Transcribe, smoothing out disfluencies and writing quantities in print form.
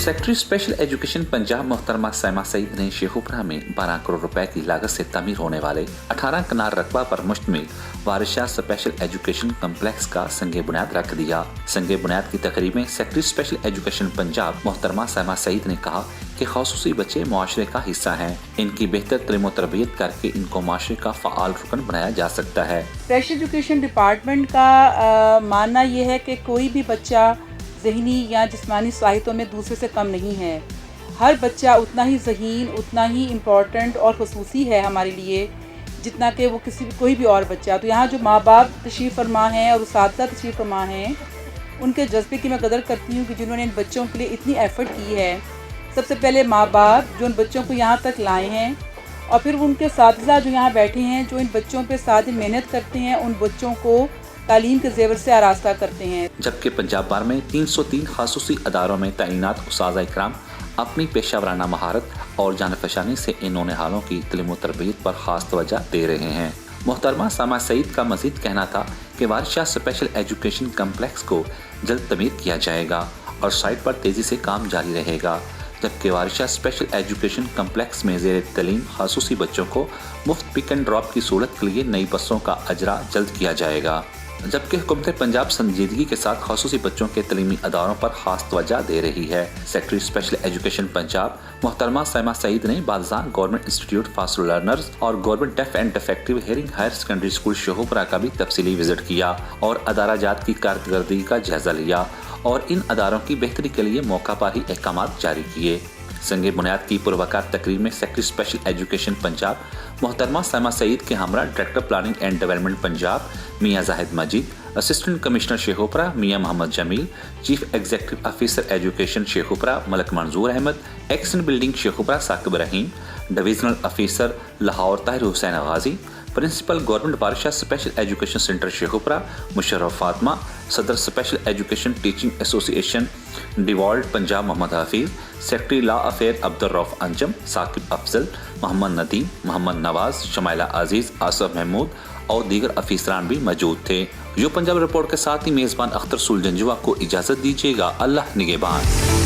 Secretary special education Punjab मोहतरमा सैमा सईद ने शेखुपुरा में 12 करोड़ रुपए की लागत से तमीर होने वाले 18 कनाल रकबा पर मुश्तमिल वारिस स्पेशल एजुकेशन कम्प्लेक्स का संगे बुनियाद रख दिया। संगे बुनियाद की तकरीब में सेक्रेटरी स्पेशल एजुकेशन पंजाब मोहतरमा सैमा सईद ने कहा कि खसूसी बच्चे मुआशरे का हिस्सा हैं। इनकी बेहतर तालीम और तरबियत करके इनको माशरे का फ़आल रुकन बनाया जा सकता है। स्पेशल एजुकेशन डिपार्टमेंट का मानना ये है कि कोई भी बच्चा ज़हनी या जिस्मानी सलाहियतों में दूसरे से कम नहीं है। हर बच्चा उतना ही ज़हीन, उतना ही इम्पॉर्टेंट और खसूसी है हमारे लिए जितना कि वो कोई भी और बच्चा। तो यहाँ जो माँ बाप तशरीफ़ फरमा हैं और उस्ताद तशरीफ़ फरमा हैं, उनके जज्बे की मैं कदर करती हूँ कि जिन्होंने इन बच्चों के लिए इतनी एफ़र्ट की है। सबसे पहले माँ बाप जो उन बच्चों को यहाँ तक लाए हैं, और फिर उनके साथिज़ा जो यहाँ बैठे हैं, जो इन बच्चों पे साथ मेहनत करते हैं, उन बच्चों को तालीम के ज़ेवर से आरास्ता करते हैं। जबकि पंजाब भर में 303 खासूसी अदारों में तैनात उस्ताद इकराम अपनी पेशा वराना महारत और जानफशानी से इन नौनिहालों की तालीम व तरबियत पर खास तवज्जो दे रहे हैं। मोहतरमा सैमा सईद का मजीद कहना था कि वारिस स्पेशल एजुकेशन कम्प्लेक्स को जल्द तमीर किया जाएगा और साइट पर तेज़ी से काम जारी रहेगा। जबकि वारिस स्पेशल एजुकेशन कम्प्लेक्स में ज़ेर तालीम खासूसी बच्चों को मुफ्त पिक एंड ड्रॉप की सूरत के लिए नई बसों का अजरा जल्द किया जाएगा। जबकि हुकूमत पंजाब संजीदगी के साथ खासूसी बच्चों के तलीमी अदारों पर खास तवज्जो दे रही है। सेक्रेटरी स्पेशल एजुकेशन पंजाब मोहतरमा सैमा सईद ने बालजान गवर्नमेंट इंस्टीट्यूट फॉर लर्नर्स और government deaf and defective hearing higher secondary school Sheikhupura का भी तफसीली विजिट किया और अदारा जात की कारकर्दगी का जायजा लिया और इन अदारों की बेहतरी के लिए मौका पर ही अहकाम जारी किए। संगे बुनियाद की पुरवकार तकरीब में सेक्रेटरी स्पेशल एजुकेशन पंजाब मोहतरमा सैमा सईद के हमरा director planning and development Punjab Mian Zahid Majeed, assistant commissioner Sheikhupura Mian Muhammad Jameel, chief executive officer education Sheikhupura Malik Manzoor Ahmad, XEN building Sheikhupura Saqib Rahim, divisional officer Lahore Tahir Hussain Ghazi, principal government Waris special education centre Sheikhupura Musharraf Fatima, सदर special education teaching association devolved Punjab Muhammad Hafeez, secretary law affair Abdul Rauf Anjum, Saqib Afzal, Muhammad Nadeem, Muhammad Nawaz, Shamaila Aziz, Asaf Mahmood और दीगर अफीसरान भी मौजूद थे। यो पंजाब रिपोर्ट के साथ ही मेज़बान अख्तर सुल जंजुआ को इजाज़त दीजिएगा। अल्लाह निगहबान।